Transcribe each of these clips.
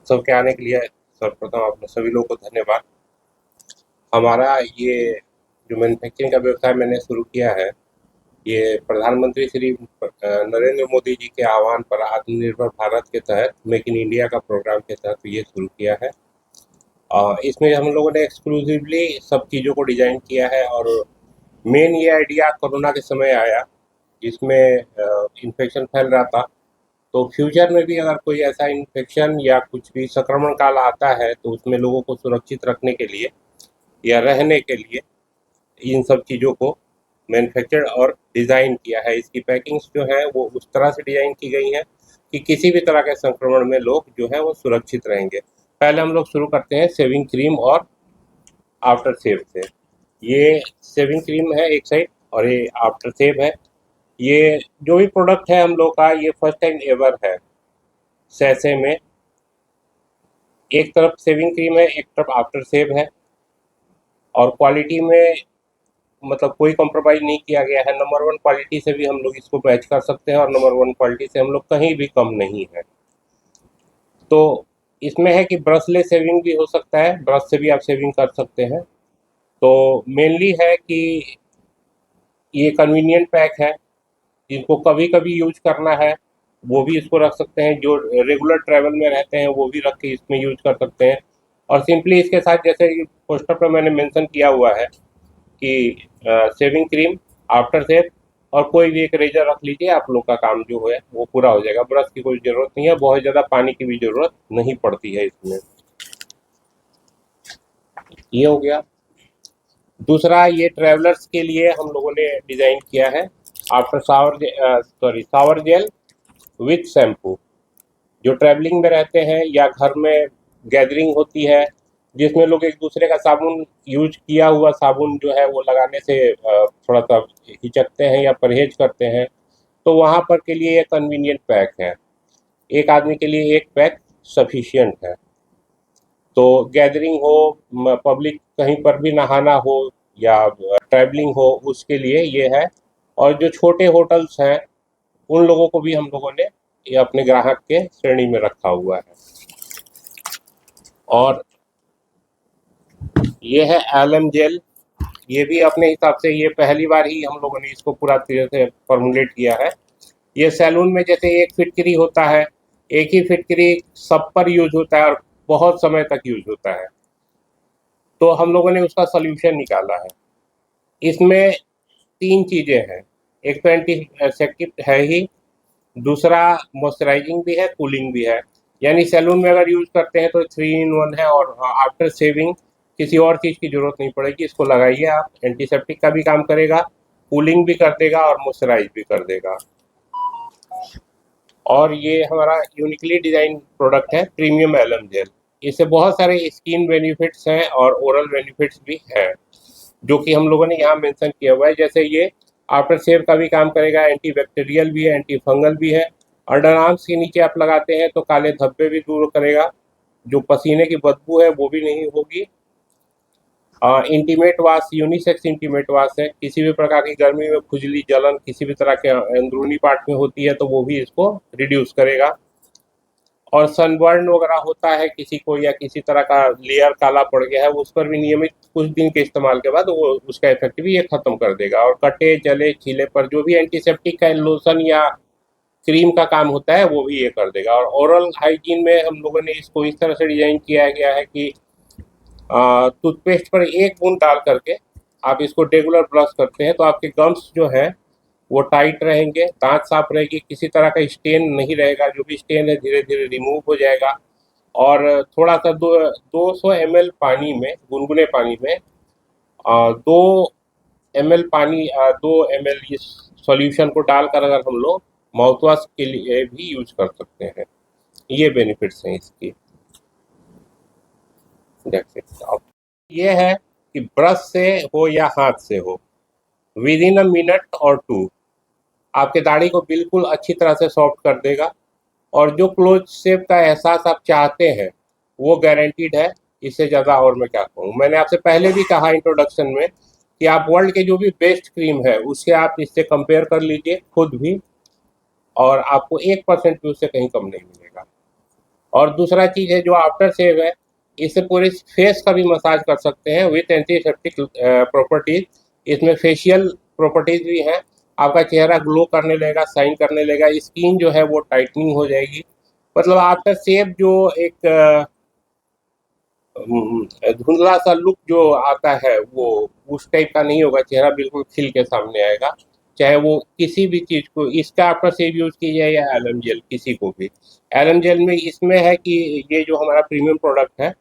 उत्सव के आने के लिए सर्वप्रथम आप सभी लोगों को धन्यवाद। हमारा ये जो मैन्युफैक्चरिंग का व्यवसाय मैंने शुरू किया है, ये प्रधानमंत्री श्री नरेंद्र मोदी जी के आह्वान पर आत्मनिर्भर भारत के तहत मेक इन इंडिया का प्रोग्राम के तहत ये शुरू किया है। इसमें हम लोगों ने एक्सक्लूसिवली सब चीज़ों को डिज़ाइन किया है और मेन ये आइडिया कोरोना के समय आया, जिसमें इन्फेक्शन फैल रहा था। तो फ्यूचर में भी अगर कोई ऐसा इन्फेक्शन या कुछ भी संक्रमण काल आता है तो उसमें लोगों को सुरक्षित रखने के लिए या रहने के लिए इन सब चीज़ों को मैन्युफैक्चर और डिज़ाइन किया है। इसकी पैकिंग्स जो है वो उस तरह से डिज़ाइन की गई हैं कि किसी भी तरह के संक्रमण में लोग जो है वो सुरक्षित रहेंगे। पहले हम लोग शुरू करते हैं शेविंग क्रीम और आफ्टर शेव से। ये शेविंग क्रीम है एक साइड और ये आफ्टर शेव है। ये जो भी प्रोडक्ट है हम लोग का, ये फर्स्ट टाइम एवर है। सैसे में एक तरफ शेविंग क्रीम है, एक तरफ आफ्टर शेव है और क्वालिटी में मतलब कोई कॉम्प्रोमाइज़ नहीं किया गया है। नंबर 1 क्वालिटी से भी हम लोग इसको मैच कर सकते हैं और नंबर 1 क्वालिटी से हम लोग कहीं भी कम नहीं है। तो इसमें है कि ब्रशलेस शेविंग भी हो सकता है, ब्रश से भी आप शेविंग कर सकते हैं। तो मेनली है कि ये कन्वीनियंट पैक है, जिनको कभी-कभी यूज़ करना है, वो भी इसको रख सकते हैं। जो रेगुलर ट्रैवल में रहते हैं, वो भी रख के इसमें यूज़ कर सकते हैं। और सिंपली इसके साथ जैसे कि पोस्टर पे मैंने मेंशन किया हुआ है कि शेविंग क्रीम, आफ्टर शेव और कोई भी एक रेजर रख लीजिए, आप लोग का काम जो है वो पूरा हो जाएगा। ब्रश की कोई ज़रूरत नहीं है, बहुत ज़्यादा पानी की भी ज़रूरत नहीं पड़ती है इसमें। ये हो गया। दूसरा, ये ट्रैवलर्स के लिए हम लोगों ने डिज़ाइन किया है after shower gel with shampoo. जो ट्रैवलिंग में रहते हैं या घर में गैदरिंग होती है, जिसमें लोग एक दूसरे का साबुन यूज किया हुआ साबुन जो है वो लगाने से थोड़ा सा हिचकते हैं या परहेज करते हैं, तो वहाँ पर के लिए ये कन्वीनियंट पैक है। एक आदमी के लिए एक पैक सफिशियंट है। तो गैदरिंग हो, पब्लिक कहीं पर भी नहाना हो या ट्रैवलिंग हो, उसके लिए ये है। और जो छोटे होटल्स हैं उन लोगों को भी हम लोगों ने ये अपने ग्राहक के श्रेणी में रखा हुआ है। और ये है एलएम जेल। ये भी अपने हिसाब से ये पहली बार ही हम लोगों ने इसको पूरा तरह से फॉर्मुलेट किया है। ये सैलून में जैसे एक फिटकरी होता है, एक ही फिटकरी सब पर यूज होता है और बहुत समय तक यूज होता है, तो हम लोगों ने उसका सॉल्यूशन निकाला है। इसमें 3 चीज़ें हैं। एक तो एंटीसेप्टिक है ही, दूसरा मॉइस्चराइजिंग भी है, कूलिंग भी है। यानी सैलून में अगर यूज़ करते हैं तो 3 इन 1 है और आफ्टर शेविंग किसी और चीज़ की ज़रूरत नहीं पड़ेगी। इसको लगाइए आप, एंटीसेप्टिक का भी काम करेगा, कूलिंग भी कर देगा और मॉइस्चराइज भी कर देगा। और ये हमारा यूनिकली डिज़ाइन प्रोडक्ट है प्रीमियम एलम जेल। इससे बहुत सारे स्किन बेनिफिट्स हैं और ओरल बेनिफिट्स भी हैं, जो कि हम लोगों ने यहाँ मेंशन किया हुआ है। जैसे ये आफ्टर शेव का भी काम करेगा, एंटी बैक्टीरियल भी है, एंटी फंगल भी है। अंडर आर्म्स के नीचे आप लगाते हैं तो काले धब्बे भी दूर करेगा, जो पसीने की बदबू है वो भी नहीं होगी। Intimate wash, unisex intimate wash है। किसी भी प्रकार की गर्मी में खुजली जलन किसी भी तरह के अंदरूनी पार्ट में होती है तो वो भी इसको रिड्यूस करेगा। और सनबर्न वगैरह होता है किसी को या किसी तरह का लेयर काला पड़ गया है, उस पर भी नियमित कुछ दिन के इस्तेमाल के बाद वो उसका इफेक्ट भी ये खत्म कर देगा। और कटे जले छीले पर जो भी एंटीसेप्टिक का लोशन या क्रीम का काम होता है वो भी ये कर देगा। और ओरल हाइजीन में हम लोगों ने इसको इस तरह से डिजाइन किया गया है कि टूथपेस्ट पर एक बूंद डाल करके आप इसको रेगुलर ब्रश करते हैं तो आपके गम्स जो है वो टाइट रहेंगे, दांत साफ रहेगी, किसी तरह का स्टेन नहीं रहेगा। जो भी स्टेन है धीरे धीरे रिमूव हो जाएगा। और थोड़ा सा 200 ml पानी में, गुनगुने पानी में 2 ml पानी 2 ml इस सॉल्यूशन को डालकर अगर हम लोग माउथ वॉश के लिए भी यूज कर सकते हैं। ये बेनिफिट्स हैं इसकी। अब ये है कि ब्रश से हो या हाथ से हो, विद इन अ मिनट और 2 आपके दाढ़ी को बिल्कुल अच्छी तरह से सॉफ्ट कर देगा। और जो क्लोज शेव का एहसास आप चाहते हैं वो गारंटीड है। इससे ज़्यादा और मैं क्या कहूँ। मैंने आपसे पहले भी कहा इंट्रोडक्शन में कि आप वर्ल्ड के जो भी बेस्ट क्रीम है उससे आप इससे कंपेयर कर लीजिए खुद भी, और आपको 1% भी उससे कहीं कम नहीं मिलेगा। और दूसरा चीज़ है जो आफ्टर शेव है, इससे पूरे फेस का भी मसाज कर सकते हैं विथ एंटीसेप्टिक प्रॉपर्टीज। इसमें फेशियल प्रॉपर्टीज भी हैं। आपका चेहरा ग्लो करने लगेगा, शाइन करने लगेगा, स्किन जो है वो टाइटनिंग हो जाएगी। मतलब आफ्टर शेव जो एक धुंधला सा लुक जो आता है वो उस टाइप का नहीं होगा, चेहरा बिल्कुल खिल के सामने आएगा। चाहे वो किसी भी चीज़ को इसका आफ्टर शेव यूज़ कीजिए या एलोम जेल, किसी को भी। एलोम जेल में इसमें है कि ये जो हमारा प्रीमियम प्रोडक्ट है,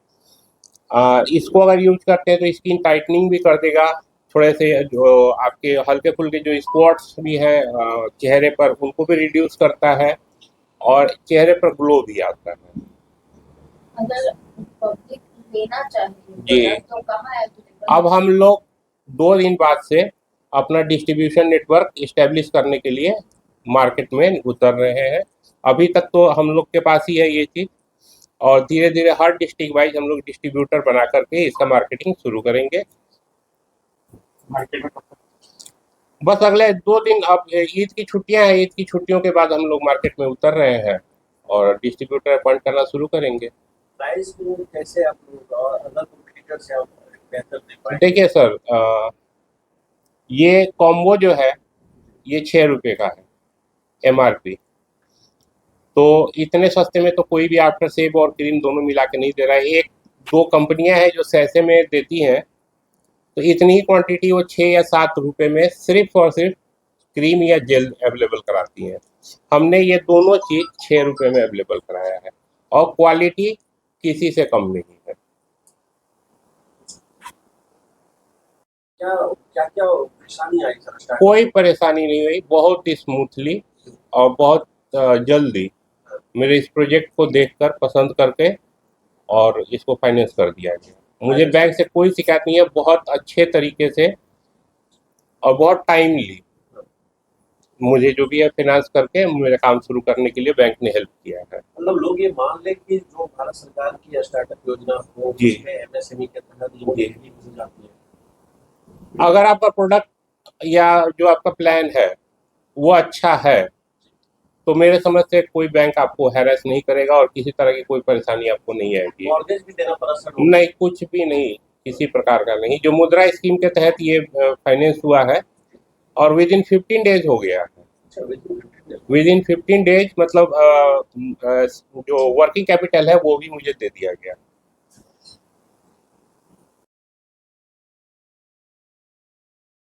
इसको अगर यूज करते हैं तो स्किन टाइटनिंग भी कर देगा। थोड़े से जो आपके हल्के फुल्के जो स्पॉट्स भी हैं चेहरे पर, उनको भी रिड्यूस करता है और चेहरे पर ग्लो भी आता है। अगर पब्लिक लेना चाहे जी। तो कहाँ अवेलेबल? अब हम लोग 2 दिन बाद से अपना डिस्ट्रीब्यूशन नेटवर्क इस्टेब्लिश करने के लिए मार्केट में उतर रहे हैं। अभी तक तो हम लोग के पास ही है ये चीज़, और धीरे धीरे हर डिस्ट्रिक्ट वाइज हम लोग डिस्ट्रीब्यूटर बना करके इसका मार्केटिंग शुरू करेंगे। मार्केट में बस अगले 2 दिन, अब ईद की छुट्टियां हैं, ईद की छुट्टियों के बाद हम लोग मार्केट में उतर रहे हैं और डिस्ट्रीब्यूटर अपॉइंट करना शुरू करेंगे। प्राइस को कैसे आप लोग और अदर कॉम्पिटिटर से आप बेहतर दे पाएंगे? देखिए सर, ये कॉम्बो जो है ये 6 रुपये का है MRP। तो इतने सस्ते में तो कोई भी आफ्टर शेव और क्रीम दोनों मिला के नहीं दे रहा है। एक 2 कंपनियां हैं जो सैसे में देती हैं, तो इतनी ही क्वांटिटी वो 6 या 7 रुपये में सिर्फ और सिर्फ क्रीम या जेल अवेलेबल कराती हैं। हमने ये दोनों चीज़ 6 रुपये में अवेलेबल कराया है और क्वालिटी किसी से कम नहीं है। क्या क्या परेशानी आई सर स्टार्ट? कोई परेशानी नहीं हुई, बहुत ही स्मूथली और बहुत जल्दी मेरे इस प्रोजेक्ट को देखकर पसंद करके और इसको फाइनेंस कर दिया गया। मुझे बैंक से कोई शिकायत नहीं है, बहुत अच्छे तरीके से और बहुत टाइमली मुझे जो भी है फाइनेंस करके मेरा काम शुरू करने के लिए बैंक ने हेल्प किया है। मतलब लोग ये मान लें कि जो भारत सरकार की स्टार्टअप योजना हो जी। उसमें MSME के तहत लोन जी। भी मिल जाती है। अगर आपका प्रोडक्ट या जो आपका प्लान है वो अच्छा है तो मेरे समझ से कोई बैंक आपको हैरेस नहीं करेगा और किसी तरह की कोई परेशानी आपको नहीं आएगी। मॉर्गेज भी देना पड़ा सर? नहीं, कुछ भी नहीं, किसी प्रकार का नहीं। जो मुद्रा स्कीम के तहत ये फाइनेंस हुआ है और विद इन 15 डेज हो गया है। विद इन 15 डेज मतलब जो वर्किंग कैपिटल है वो भी मुझे दे दिया गया।